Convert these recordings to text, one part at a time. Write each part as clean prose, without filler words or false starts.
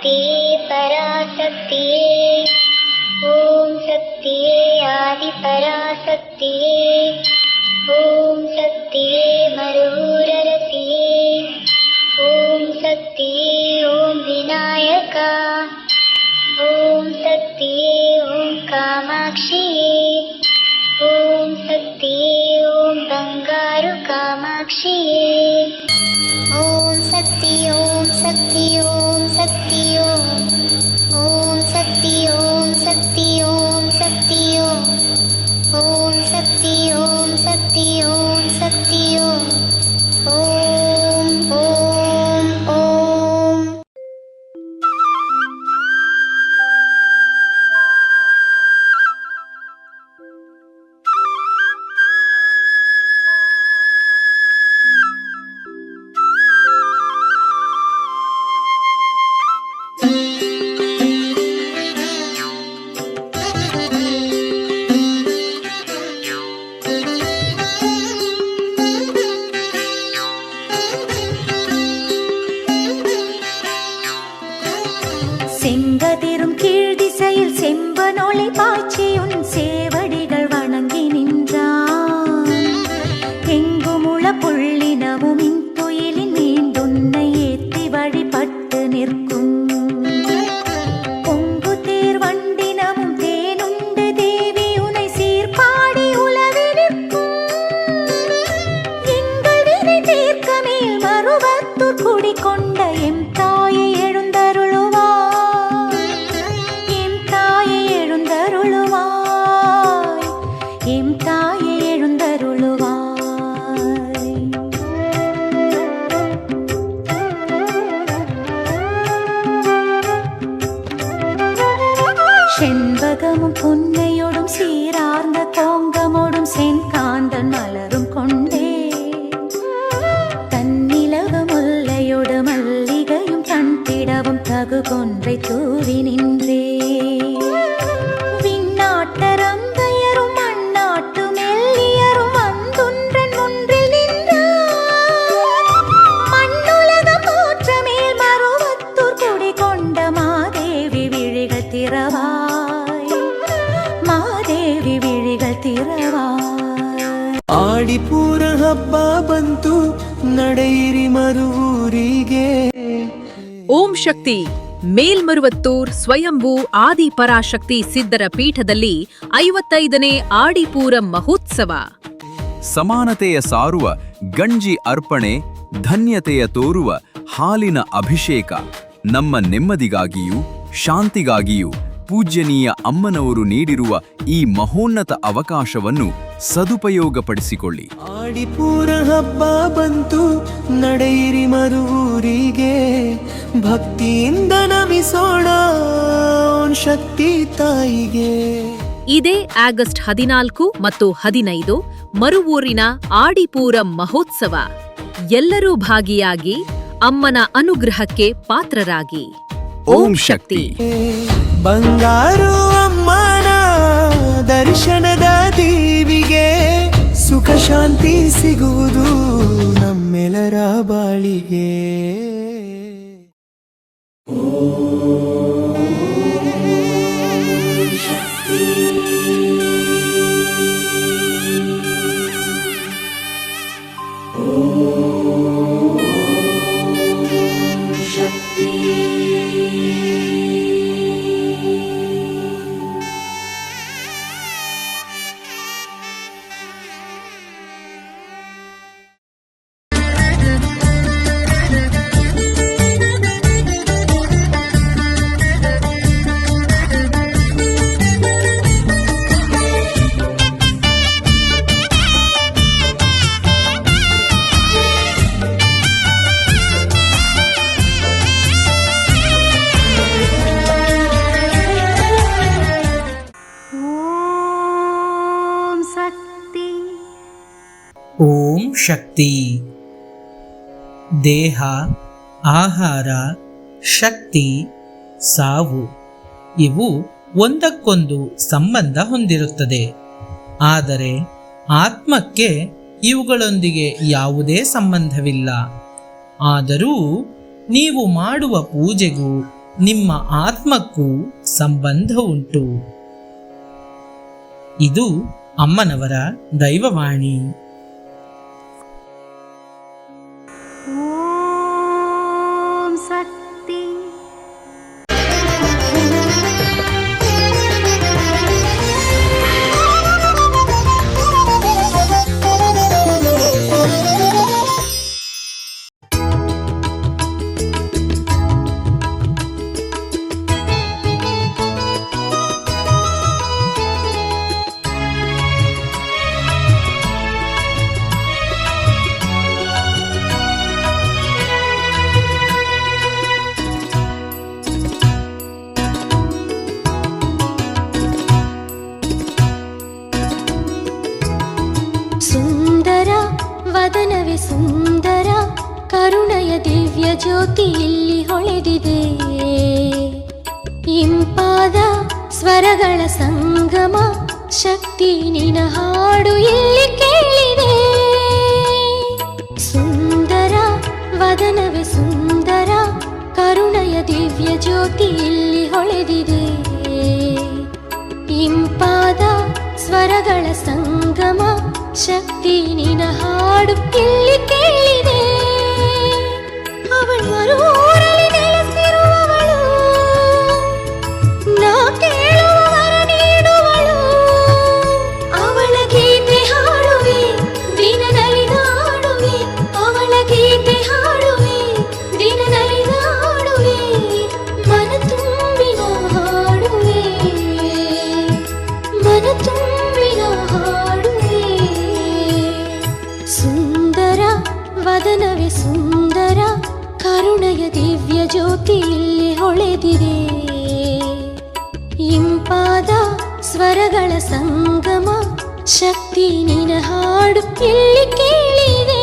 शक्तिये पराशक्तिये ॐ शक्तिये आदिपराशक्तिये ॐ शक्तिये मरुररसिये ॐ शक्तिये ॐ विनायका ॐ शक्तिये ॐ कामाक्षिये ॐ शक्तिये ॐ बंगारु कामाक्षिये ॐ शक्ति ॐ शक्ति ॐ शक्ति ॐ शक्ति ॐ शक्ति ॐ शक्ति ॐ शक्ति ॐ शक्ति ॐ शक्ति ॐ ॐ செங்கதிரும் கீழ் திசையில் செம்பனொளி பாய்ச்சியுன் சேவடிகள் வணங்கி நின்றான். எங்குமுள புள்ளினமும் இன்துயிலின் மீண்டுன்னை ஏத்தி வழிபட்டு நிற்கும். பொங்கு தேர் வண்டினமும் தேனுண்டு தேவி உனை சீர்பாடி உலவி நிற்கும். எங்கள் வினை தீர்க்க மேல் மருவத்தூர் குடிகொண்ட எம் தாயை எழுந்தருளுவாய். எம் தாயை எழுந்தருளுவாய். செண்பகமும் புன்னையோடும் சீரார்ந்த கோங்கமோடும் செங்காந்தன் மலரும் கொண்டே தன்னிலக முல்லையோடு மல்லிகையும் தன்பிடவும் தகு கொன்றை தூவி நின்றே. விண்ணாட்டரம் தயரும் மண்ணாட்டு மெல்லியரும் வந்துன்றன் முன்றில் நின்றார். மண்ணுலகம் போற்ற மேல் மருவத்தூர் குடி கொண்ட மாதேவி விழிகள் திறவாய். ಮಾದೇವಿ ವಿಳಿಗಳ ತಿರವಾಯ್. ಆಡಿಪೂರ ಹಬ್ಬ ಬಂತು ನಡೆಯಿರಿ ಮರುವೂರಿಗೆ. ಓಂ ಶಕ್ತಿ ಮೇಲ್ಮರುವತ್ತೂರ್ ಸ್ವಯಂಭೂ ಆದಿಪರಾಶಕ್ತಿ ಸಿದ್ಧರ ಪೀಠದಲ್ಲಿ 55ನೇ ಆಡಿಪೂರ ಮಹೋತ್ಸವ. ಸಮಾನತೆಯ ಸಾರುವ ಗಂಜಿ ಅರ್ಪಣೆ, ಧನ್ಯತೆಯ ತೋರುವ ಹಾಲಿನ ಅಭಿಷೇಕ. ನಮ್ಮ ನೆಮ್ಮದಿಗಾಗಿಯೂ ಶಾಂತಿಗಾಗಿಯೂ ಪೂಜ್ಯನೀಯ ಅಮ್ಮನವರು ನೀಡಿರುವ ಈ ಮಹೋನ್ನತ ಅವಕಾಶವನ್ನು ಸದುಪಯೋಗಪಡಿಸಿಕೊಳ್ಳಿ. ಆಡಿಪೂರ ಹಬ್ಬ ಬಂತು ನಡೆಯಿರಿ ಮರುವೂರಿಗೆ. ಭಕ್ತಿಯಿಂದ ನಮಿಸೋಣ ಶಕ್ತಿ ತಾಯಿಗೆ. ಇದೇ ಆಗಸ್ಟ್ 14 ಮತ್ತು 15 ಮರುವೂರಿನ ಆಡಿಪೂರ ಮಹೋತ್ಸವ. ಎಲ್ಲರೂ ಭಾಗಿಯಾಗಿ ಅಮ್ಮನ ಅನುಗ್ರಹಕ್ಕೆ ಪಾತ್ರರಾಗಿ. ಓಂ ಶಕ್ತಿ. ಬಂಗಾರು ಅಮ್ಮನ ದರ್ಶನದ ದೇವಿಗೆ ಸುಖ ಶಾಂತಿ ಸಿಗುವುದು ನಮ್ಮೆಲ್ಲರ ಬಾಳಿಗೆ. ಓಂ ಶಕ್ತಿ. ದೇಹ, ಆಹಾರ, ಶಕ್ತಿ, ಸಾವು ಇವು ಒಂದಕ್ಕೊಂದು ಸಂಬಂಧ ಹೊಂದಿರುತ್ತದೆ. ಆದರೆ ಆತ್ಮಕ್ಕೆ ಇವುಗಳೊಂದಿಗೆ ಯಾವುದೇ ಸಂಬಂಧವಿಲ್ಲ. ಆದರೂ ನೀವು ಮಾಡುವ ಪೂಜೆಗೂ ನಿಮ್ಮ ಆತ್ಮಕ್ಕೂ ಸಂಬಂಧ ಉಂಟು. ಇದು ಅಮ್ಮನವರ ದೈವವಾಣಿ. ಓಂ ಶಕ್ತಿ. ಸುಂದರ ವದನವೇ ಸುಂದರ, ಕರುಣೆಯ ದಿವ್ಯ ಜ್ಯೋತಿ ಇಲ್ಲಿ ಹೊಳೆದಿದೆ. ಇಂಪಾದ ಸ್ವರಗಳ ಸಂಗಮ, ಶಕ್ತಿ ನಿನ ಹಾಡು ಇಲ್ಲಿ ಕೇಳಿದೆ. ಸುಂದರ ವದನವೇ ಸುಂದರ, ಕರುಣೆಯ ದಿವ್ಯ ಜ್ಯೋತಿ ಇಲ್ಲಿ ಹೊಳೆದಿದೆ. ಇಂಪಾದ ಸ್ವರಗಳ ಸಂಗಮ, ಶಕ್ತಿ ನಿನ ಹಾಡು ಇಲ್ಲಿ ಕೇಳಿದೆ. ಅವಳು ಮರುರಲ್ಲಿ ನೆಲೆಸಿರುವವಳು, ನಾ ಕೇಳುವವರ ನೀಡುವಳು. ಅವಳ ಗೀತೆ ಹಾಡುವೆ, ದಿನ ನಲಿದಾಡುವೆ. ಅವಳ ಗೀತೆ ಹಾಡುವೆ, ದಿನ ನಲಿದಾಡುವೆ. ಮನ ತುಂಬಿನ ಹಾಡುವೆ, ಮನ ತುಂಬಿನ ಹಾಡುವೆ. ಸುಂದರ ವದನವೇ ಸುಂದರ, ಕರುಣೆಯ ದಿವ್ಯ ಜ್ಯೋತಿ ಇಲ್ಲಿ ಹೊಳೆದಿದೆ. ಇಂಪಾದ ಸ್ವರಗಳ ಸಂಗಮ, ಶಕ್ತಿ ನಿನ ಹಾಡು ಇಲ್ಲಿ ಕೇಳಿದೆ.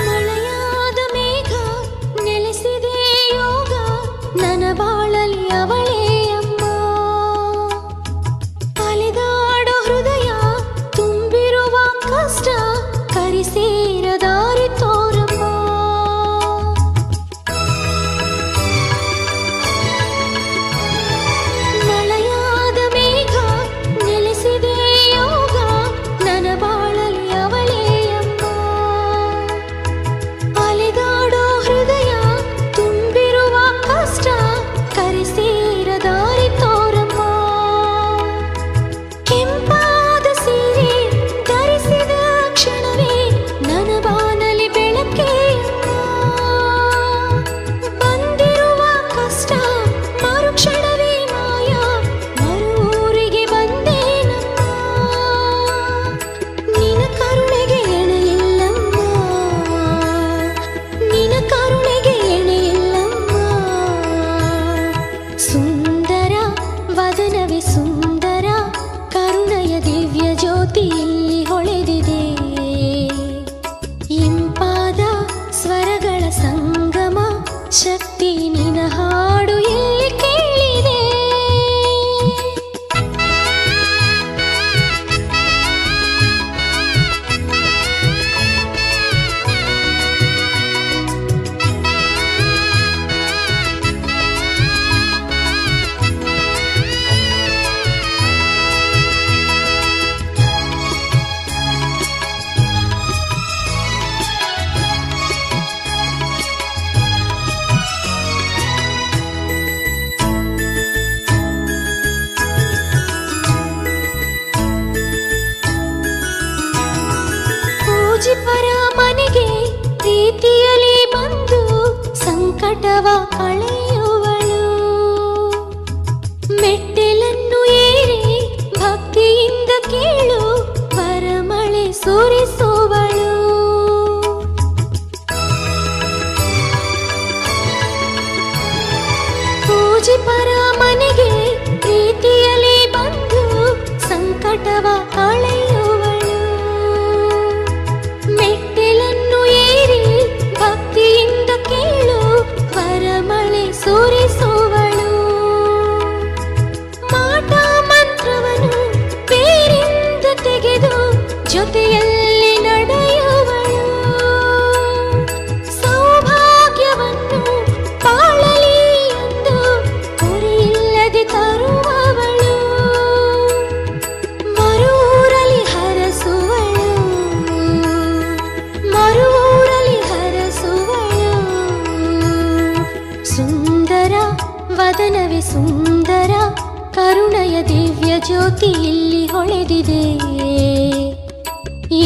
ಮಳೆಯಾದ ಮೇಘ ನೆಲೆಸಿದೆ ಯೋಗ, ನನ್ನ ಬಾಳಲಿ ಅವಳೇ ಅಮ್ಮ. ಅಲೆದಾಡೋ ಹೃದಯ ತುಂಬಿರುವ ಕಷ್ಟ, ಕರಿಸೇರ ದಾರಿ ತೋರಮ್ಮ. ಮಳೆಯಾದ ಮೇಘ ನೆಲೆಸಿದೆ ಯೋಗ, ನನ್ನ ಬಾಳಲಿ ಅವಳೇ ಅಮ್ಮ. ಅಲೆದಾಡೋ ಹೃದಯ ತುಂಬಿರುವ ಕಷ್ಟ, ಕರಿಸೇರ ದಾರಿ ತೋರಮ್ಮ. ಕೆಂಪಾದ ಸೀರೆ ಧರಿಸಿದ ಕ್ಷಣವೇ ನನ್ನ ಬಾನಲಿ ಬೆಳಕೆ ಬಂದಿರುವ ಕಷ್ಟ, ಮರುಕ್ಷಣವೇ ಮಾಯ, ಮರುಊರಿಗೆ ಬಂದೇನಮ್ಮ. ನಿನ ಕರುಣೆಗೆ ಎಣೆಯಿಲ್ಲಮ್ಮ, ನಿನ ಕರುಣೆಗೆ ಎಣೆಯಿಲ್ಲಮ್ಮ. ಸುಂದರ ವದನವೇ ಸುಂದರ, ಕರುಣೆಯ ದಿವ್ಯ ಜ್ಯೋತಿ ಇಲ್ಲಿ ಹೊಳೆದಿದೆ. ಇಂಪಾದ ಸ್ವರಗಳ ಸಂಗಮ, ಶಕ್ತಿ ನಿನ ಹಾಡು ಇಲ್ಲಿ ಕೇಳಿದೆ. ಪೂಜಿಪರ ಮನೆಗೆ ಪ್ರೀತಿಯಲ್ಲಿ ಬಂದು ಸಂಕಟವ ಕಳೆಯುವಳು. ಮೆಟ್ಟಿಲನ್ನು ಏರಿ ಭಕ್ತಿಯಿಂದ ಕೇಳು, ವರಮಳೆ ಸುರಿಸುವಳು. ಜೊತೆಯಲ್ಲಿ ನಡೆಯುವಳು, ಸೌಭಾಗ್ಯವನ್ನು ಬಾಳಲಿ ಎಂದು ಗುರಿಯಿಲ್ಲದೆ ತರುವವಳು, ಮರೂರಲಿ ಹರಸುವಳು, ಮರೂರಲಿ ಹರಸುವಳು. ಸುಂದರ ವದನವೇ ಸುಂದರ, ಕರುಣೆಯ ದಿವ್ಯ ಜ್ಯೋತಿ ಇಲ್ಲಿ ಹೊಳೆದಿದೆ.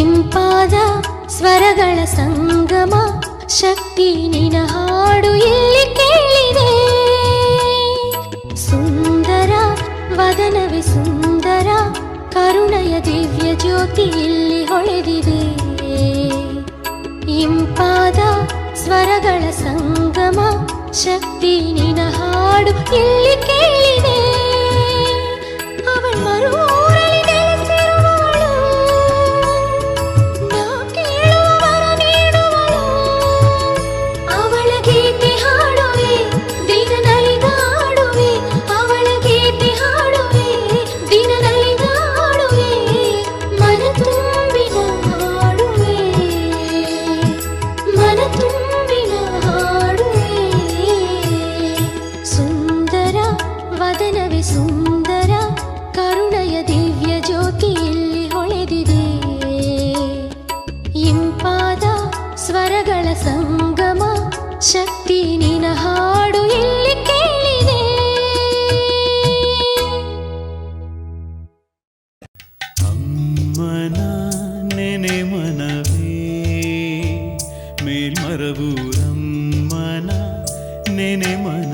ಇಂಪಾದ ಸ್ವರಗಳ ಸಂಗಮ, ಶಕ್ತಿ ನಿನ ಹಾಡು ಇಲ್ಲಿ ಕೇಳಿದೆ. ಸುಂದರ ವದನವೇ ಸುಂದರ, ಕರುಣೆಯ ದಿವ್ಯ ಜ್ಯೋತಿ ಇಲ್ಲಿ ಹೊಳೆದಿದೆ. ಇಂಪಾದ ಸ್ವರಗಳ ಸಂಗಮ, ಶಕ್ತಿ ನಿನ ಹಾಡು ಇಲ್ಲಿ ಕೇಳಿದೆ. ಅವಳ ಮರೂರಲಿ ನೆಲೆಸಿರುವವಳು, ನಾ ಕೇಳುವ ವರ ನೀಡುವಳು. ಅವಳ ಗೀತೆ ಹಾಡುವೆ, ದಿನ ನಲಿದಾಡುವೆ, ಅವಳ ಗೀತೆ ಹಾಡುವೆ, ದಿನ ನಲಿದಾಡುವೆ, ಮನ ತುಂಬಿನ ಹಾಡುವೆ, ಮನ ತುಂಬಿನ ಹಾಡುವೆ. ಸುಂದರ ವದನವೇ ಸುಂದರ, ಕರುಣೆಯ ದಿವ್ಯ ಜ್ಯೋತಿ ಇಲ್ಲಿ ಹೊಳೆದಿದೆ. ಇಂಪಾದ ಸ್ವರಗಳ ಸಂಗಮ, ಶಕ್ತಿ ನಿನ ಹಾಡು ಇಲ್ಲಿ ಕೇಳಿದೆ. ಅಮ್ಮನ ನೆನೆ ಮನವೇ ಮೇಲ್ಮರವೂರಮ್ಮನ ನೆನೆ ಮನ